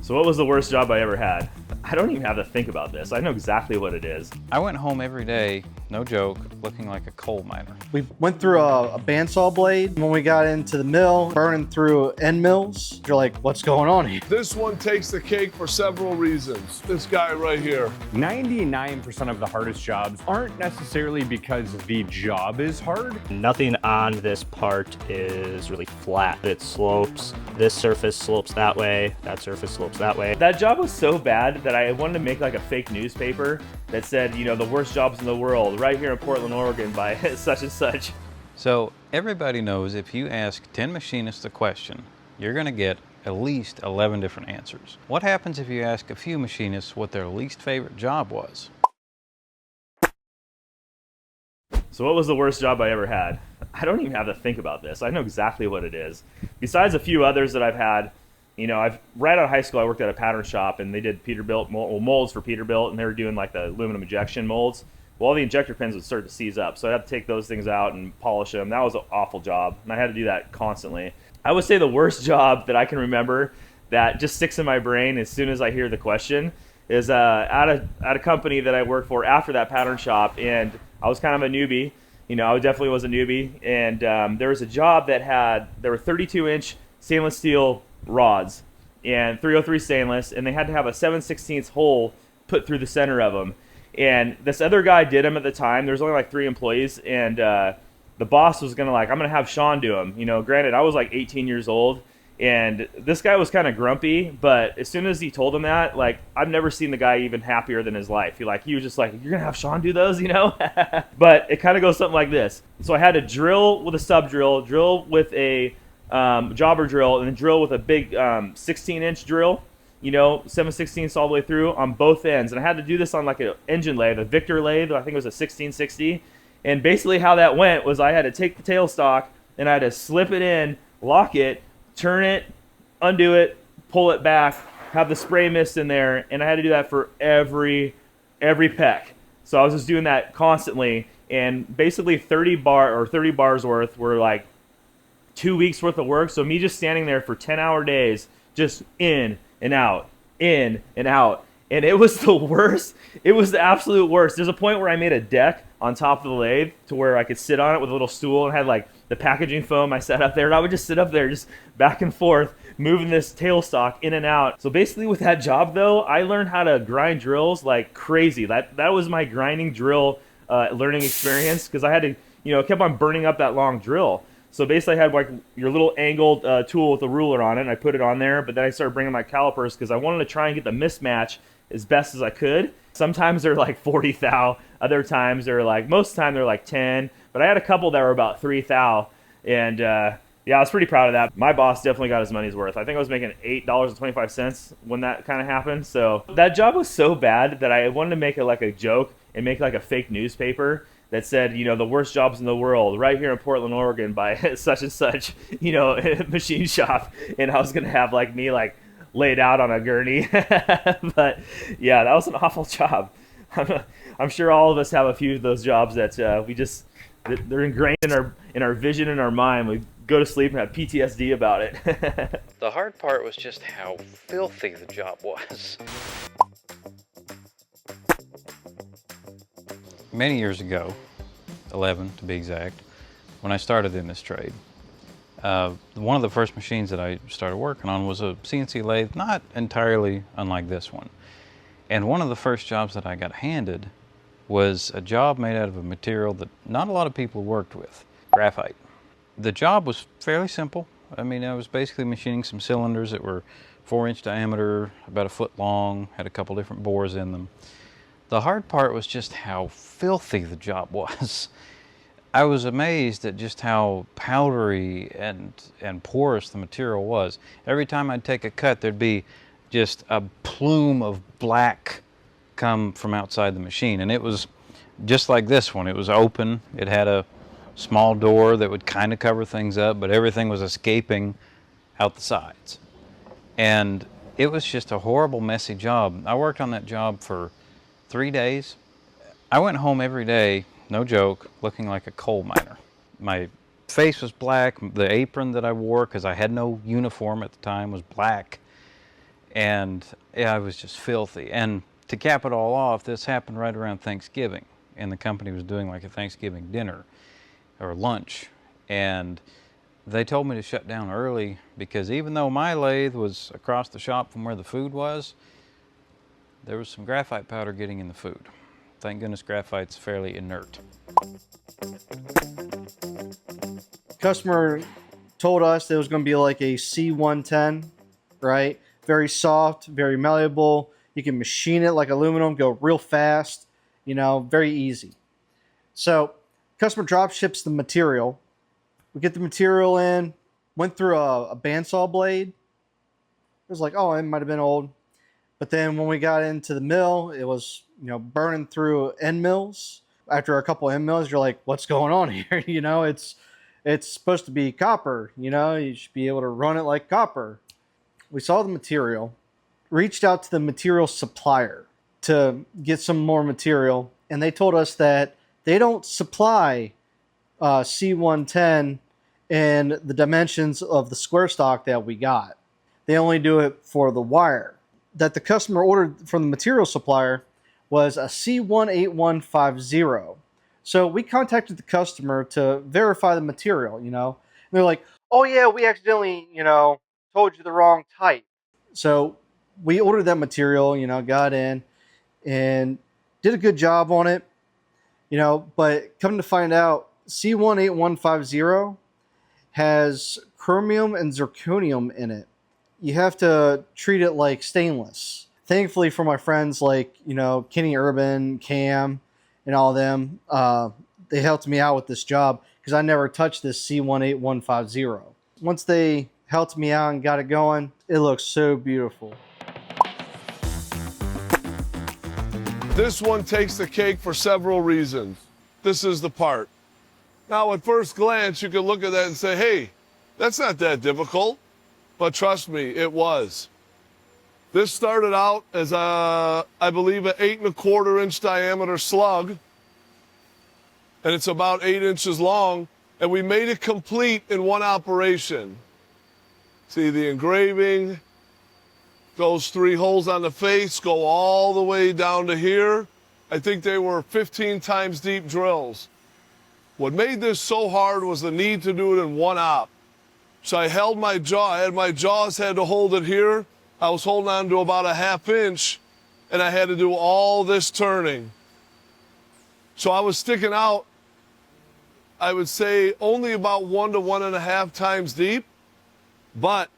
So what was the worst job I ever had? I don't even have to think about this. I know exactly what it is. I went home every day, no joke, looking like a coal miner. We went through a bandsaw blade. When we got into the mill, burning through end mills, you're like, what's going on here? This one takes the cake for several reasons. This guy right here. 99% of the hardest jobs aren't necessarily because the job is hard. Nothing on this part is really flat. It slopes. This surface slopes that way. That surface slopes that way. That job was so bad that I wanted to make like a fake newspaper that said, you know, the worst jobs in the world, right here in Portland, Oregon by such and such. So everybody knows if you ask 10 machinists a question, you're going to get at least 11 different answers. What happens if you ask a few machinists what their least favorite job was? So what was the worst job I ever had? I don't even have to think about this. I know exactly what it is. Besides a few others that I've had, you know, right out of high school I worked at a pattern shop and they did Peterbilt molds for Peterbilt, and they were doing like the aluminum injection molds. Well, all the injector pins would start to seize up, so I'd have to take those things out and polish them. That was an awful job, and I had to do that constantly. I would say the worst job that I can remember that just sticks in my brain as soon as I hear the question is at a company that I worked for after that pattern shop, and I was kind of a newbie. You know, I definitely was a newbie, and there was a job that there were 32-inch stainless steel rods and 303 stainless, and they had to have a 7/16 hole put through the center of them. And this other guy did them at the time. There was only like 3 employees, and the boss was gonna I'm gonna have Sean do them. You know, granted, I was like 18 years old, and this guy was kind of grumpy. But as soon as he told him that, like, I've never seen the guy even happier than his life. He was just like, "You're gonna have Sean do those," you know. But it kind of goes something like this. So I had to drill with a sub drill with a jobber drill, and then drill with a big 16-inch drill. You know, 7/16 all the way through on both ends. And I had to do this on like an engine lathe, a Victor lathe, I think it was a 1660. And basically how that went was I had to take the tailstock and I had to slip it in, lock it, turn it, undo it, pull it back, have the spray mist in there, and I had to do that for every peck. So I was just doing that constantly, and basically 30 bars worth were like 2 weeks worth of work. So me just standing there for 10-hour days, just in and out, in and out. And it was the worst. It was the absolute worst. There's a point where I made a deck on top of the lathe to where I could sit on it with a little stool, and had like the packaging foam I set up there, and I would just sit up there just back and forth moving this tailstock in and out. So basically with that job though, I learned how to grind drills like crazy. That was my grinding drill learning experience, because I had to, you know, kept on burning up that long drill. So basically I had like your little angled tool with a ruler on it, and I put it on there, but then I started bringing my calipers because I wanted to try and get the mismatch as best as I could. Sometimes they're like 40 thou, other times they're like, most of the time they're like 10, but I had a couple that were about 3 thou, and yeah, I was pretty proud of that. My boss definitely got his money's worth. I think I was making $8.25 when that kind of happened. So that job was so bad that I wanted to make it like a joke and make like a fake newspaper that said, you know, the worst jobs in the world, right here in Portland, Oregon by such and such, you know, machine shop. And I was going to have like me like laid out on a gurney. But yeah, that was an awful job. I'm sure all of us have a few of those jobs that they're ingrained in our vision and our mind. We go to sleep and have PTSD about it. The hard part was just how filthy the job was. Many years ago, 11 to be exact, when I started in this trade, one of the first machines that I started working on was a CNC lathe, not entirely unlike this one. And one of the first jobs that I got handed was a job made out of a material that not a lot of people worked with, graphite. The job was fairly simple. I mean, I was basically machining some cylinders that were 4-inch diameter, about 1 foot long, had a couple different bores in them. The hard part was just how filthy the job was. I was amazed at just how powdery and porous the material was. Every time I'd take a cut, there'd be just a plume of black come from outside the machine. And it was just like this one. It was open. It had a small door that would kind of cover things up, but everything was escaping out the sides. And it was just a horrible, messy job. I worked on that job for 3 days. I went home every day, no joke, looking like a coal miner. My face was black. The apron that I wore, because I had no uniform at the time, was black. And yeah, I was just filthy. And to cap it all off, this happened right around Thanksgiving, and the company was doing like a Thanksgiving dinner or lunch, and they told me to shut down early because even though my lathe was across the shop from where the food was, there was some graphite powder getting in the food. Thank goodness graphite's fairly inert. Customer told us it was going to be like a C110, right? Very soft, very malleable. You can machine it like aluminum, go real fast, you know, very easy. So customer drop ships the material. We get the material in, went through a bandsaw blade. It was like, oh, it might have been old. But then when we got into the mill, it was, you know, burning through end mills. After a couple end mills, you're like, what's going on here? You know, it's supposed to be copper. You know, you should be able to run it like copper. We saw the material, reached out to the material supplier to get some more material, and they told us that they don't supply C110 in the dimensions of the square stock that we got. They only do it for the wire. That the customer ordered from the material supplier was a C18150. So we contacted the customer to verify the material, you know. And they're like, oh yeah, we accidentally, you know, told you the wrong type. So we ordered that material, you know, got in and did a good job on it, you know, but come to find out, C18150 has chromium and zirconium in it. You have to treat it like stainless. Thankfully for my friends like, you know, Kenny Urban, Cam, and all of them, they helped me out with this job because I never touched this C18150. Once they helped me out and got it going, it looks so beautiful. This one takes the cake for several reasons. This is the part. Now, at first glance, you could look at that and say, hey, that's not that difficult. But trust me, it was. This started out as I believe, an 8 1/4 inch diameter slug. And it's about 8 inches long. And we made it complete in one operation. See the engraving, those 3 holes on the face go all the way down to here. I think they were 15 times deep drills. What made this so hard was the need to do it in one op. So I held my jaw, I had my jaws had to hold it here. I was holding on to about a 1/2 inch and I had to do all this turning. So I was sticking out, I would say only about 1 to 1.5 times deep, but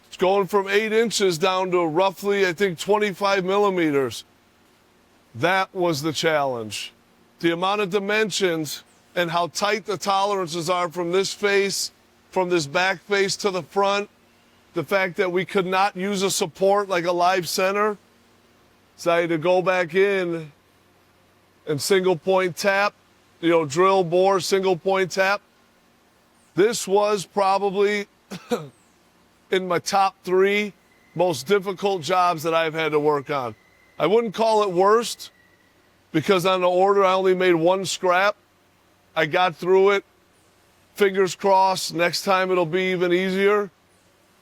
it's going from 8 inches down to roughly, I think, 25 millimeters. That was the challenge. The amount of dimensions and how tight the tolerances are from this face, from this back face to the front, the fact that we could not use a support like a live center. So I had to go back in and single point tap, you know, drill, bore, single point tap. This was probably in my top 3 most difficult jobs that I've had to work on. I wouldn't call it worst because on the order I only made 1 scrap. I got through it. Fingers crossed, next time it'll be even easier.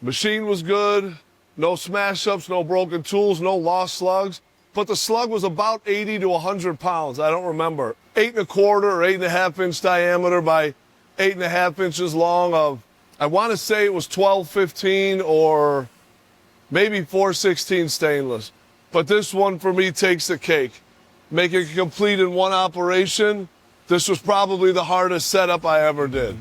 Machine was good. No smash ups, no broken tools, no lost slugs. But the slug was about 80 to 100 pounds. I don't remember. 8 1/4 or 8 1/2 inch diameter by 8 1/2 inches long of, I want to say it was 1215 or maybe 416 stainless. But this one for me takes the cake. Make it complete in one operation. This was probably the hardest setup I ever did.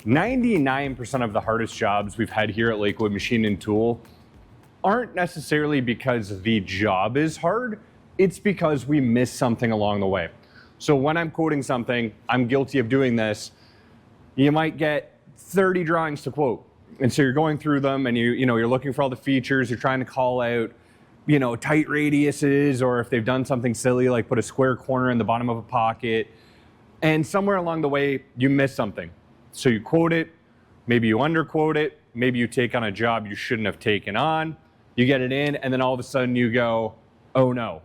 99% of the hardest jobs we've had here at Lakewood Machine and Tool aren't necessarily because the job is hard, it's because we miss something along the way. So when I'm quoting something, I'm guilty of doing this, you might get 30 drawings to quote. And so you're going through them and you're looking for all the features, you're trying to call out, you know, tight radiuses, or if they've done something silly like put a square corner in the bottom of a pocket, and somewhere along the way you miss something. So you quote it, maybe you underquote it, maybe you take on a job you shouldn't have taken on, you get it in, and then all of a sudden you go, oh no,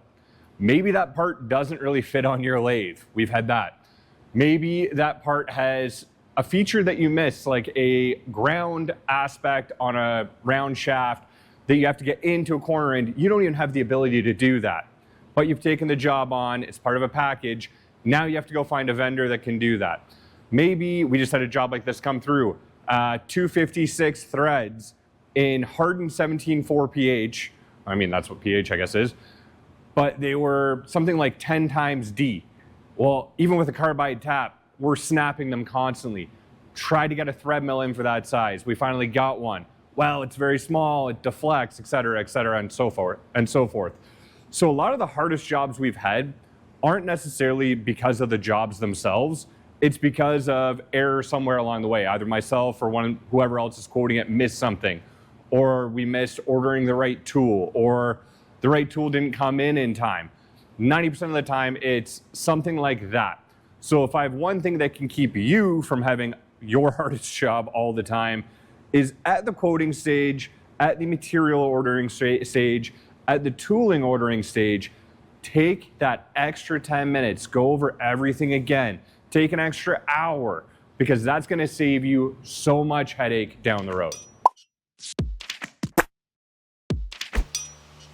maybe that part doesn't really fit on your lathe. We've had that. Maybe that part has a feature that you miss, like a ground aspect on a round shaft that you have to get into a corner and you don't even have the ability to do that. But you've taken the job on, it's part of a package. Now you have to go find a vendor that can do that. Maybe we just had a job like this come through, 256 threads in hardened 17.4 pH. I mean, that's what pH I guess is. But they were something like 10 times D. Well, even with a carbide tap, we're snapping them constantly. Tried to get a thread mill in for that size. We finally got one. Well, it's very small, it deflects, et cetera, and so forth, and so forth. So a lot of the hardest jobs we've had aren't necessarily because of the jobs themselves. It's because of error somewhere along the way. Either myself or whoever else is quoting it missed something, or we missed ordering the right tool, or the right tool didn't come in time. 90% of the time, it's something like that. So if I have one thing that can keep you from having your hardest job all the time, is at the quoting stage, at the material ordering stage, at the tooling ordering stage, take that extra 10 minutes, go over everything again, take an extra hour, because that's gonna save you so much headache down the road.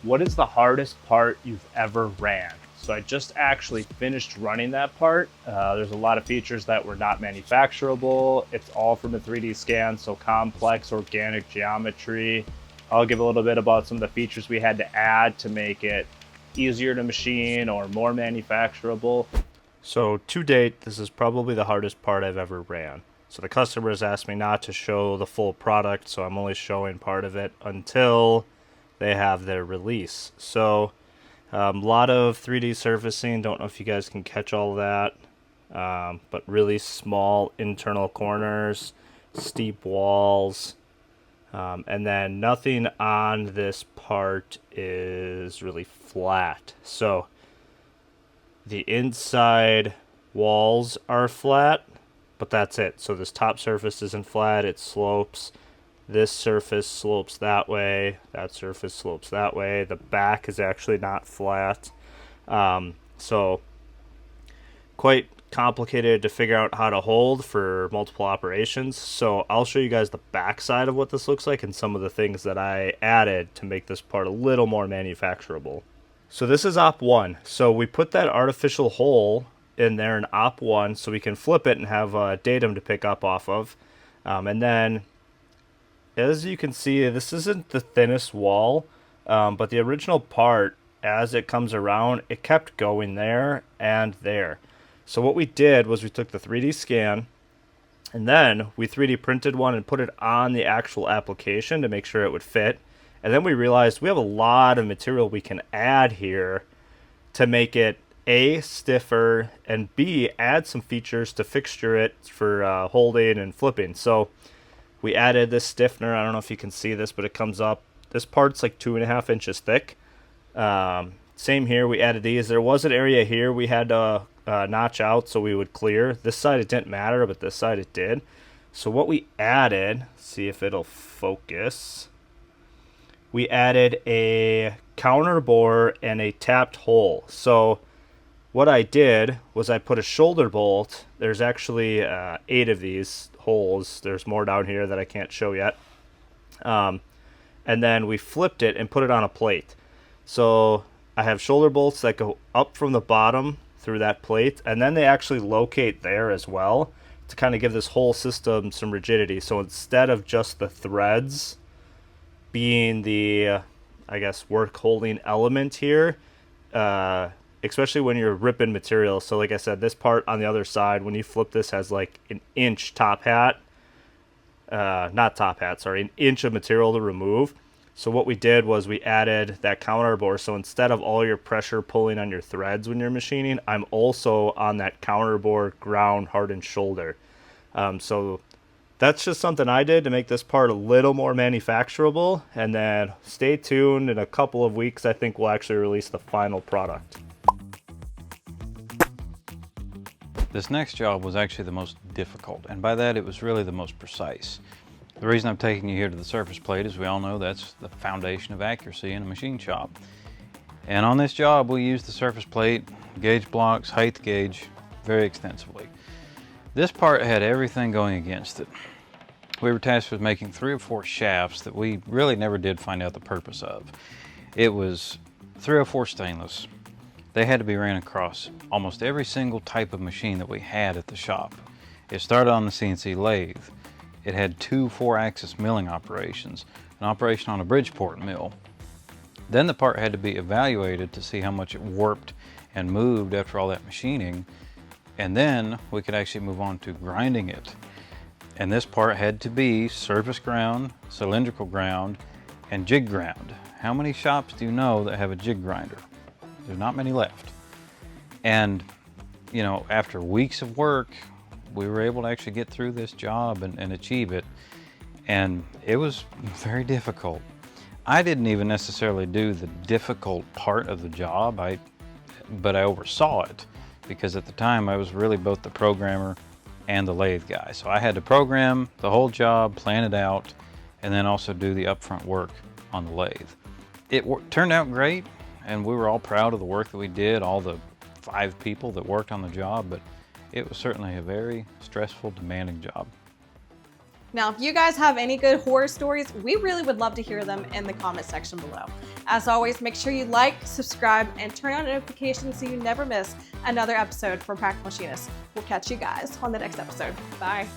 What is the hardest part you've ever ran? So I just actually finished running that part. There's a lot of features that were not manufacturable. It's all from a 3D scan, so complex organic geometry. I'll give a little bit about some of the features we had to add to make it easier to machine or more manufacturable. So to date, this is probably the hardest part I've ever ran. So the customers asked me not to show the full product, so I'm only showing part of it until they have their release. So a lot of 3D surfacing. Don't know if you guys can catch all that, but really small internal corners, steep walls, and then nothing on this part is really flat. So the inside walls are flat, but that's it. So this top surface isn't flat, it slopes. This surface slopes that way, that surface slopes that way. The back is actually not flat. So quite complicated to figure out how to hold for multiple operations. So I'll show you guys the back side of what this looks like and some of the things that I added to make this part a little more manufacturable. So this is op 1. So we put that artificial hole in there in op 1 so we can flip it and have a datum to pick up off of. And then as you can see, this isn't the thinnest wall, but the original part, as it comes around, it kept going there and there. So what we did was we took the 3D scan, and then we 3D printed one and put it on the actual application to make sure it would fit. And then we realized we have a lot of material we can add here to make it A, stiffer, and B, add some features to fixture it for holding and flipping. So we added this stiffener. I don't know if you can see this, but it comes up. This part's like 2.5 inches thick. Same here, we added these. There was an area here we had to notch out so we would clear. This side it didn't matter, but this side it did. So what we added, see if it'll focus. We added a counter bore and a tapped hole. So what I did was I put a shoulder bolt. There's actually 8 of these holes. There's more down here that I can't show yet. And then we flipped it and put it on a plate. So I have shoulder bolts that go up from the bottom through that plate, and then they actually locate there as well to kind of give this whole system some rigidity. So instead of just the threads being the, I guess, work holding element here, especially when you're ripping material. So like I said, this part on the other side, when you flip this, has like an inch top hat, not top hat, sorry, an inch of material to remove. So what we did was we added that counter bore. So instead of all your pressure pulling on your threads when you're machining, I'm also on that counter bore ground hardened shoulder. So that's just something I did to make this part a little more manufacturable. And then stay tuned. In a couple of weeks, I think we'll actually release the final product. This next job was actually the most difficult, and by that it was really the most precise. The reason I'm taking you here to the surface plate is we all know that's the foundation of accuracy in a machine shop. And on this job we used the surface plate, gauge blocks, height gauge very extensively. This part had everything going against it. We were tasked with making 3 or 4 shafts that we really never did find out the purpose of. It was 304 stainless. They had to be ran across almost every single type of machine that we had at the shop. It started on the CNC lathe. It had 2 4-axis milling operations, an operation on a Bridgeport mill. Then the part had to be evaluated to see how much it warped and moved after all that machining, and then we could actually move on to grinding it. And this part had to be surface ground, cylindrical ground, and jig ground. How many shops do you know that have a jig grinder? There's not many left. And, you know, after weeks of work, we were able to actually get through this job and achieve it. And it was very difficult. I didn't even necessarily do the difficult part of the job, but I oversaw it, because at the time I was really both the programmer and the lathe guy. So I had to program the whole job, plan it out, and then also do the upfront work on the lathe. It turned out great, and we were all proud of the work that we did, all the 5 people that worked on the job, but it was certainly a very stressful, demanding job. Now, if you guys have any good horror stories, we really would love to hear them in the comment section below. As always, make sure you like, subscribe, and turn on notifications so you never miss another episode from Practical Machinists. We'll catch you guys on the next episode. Bye.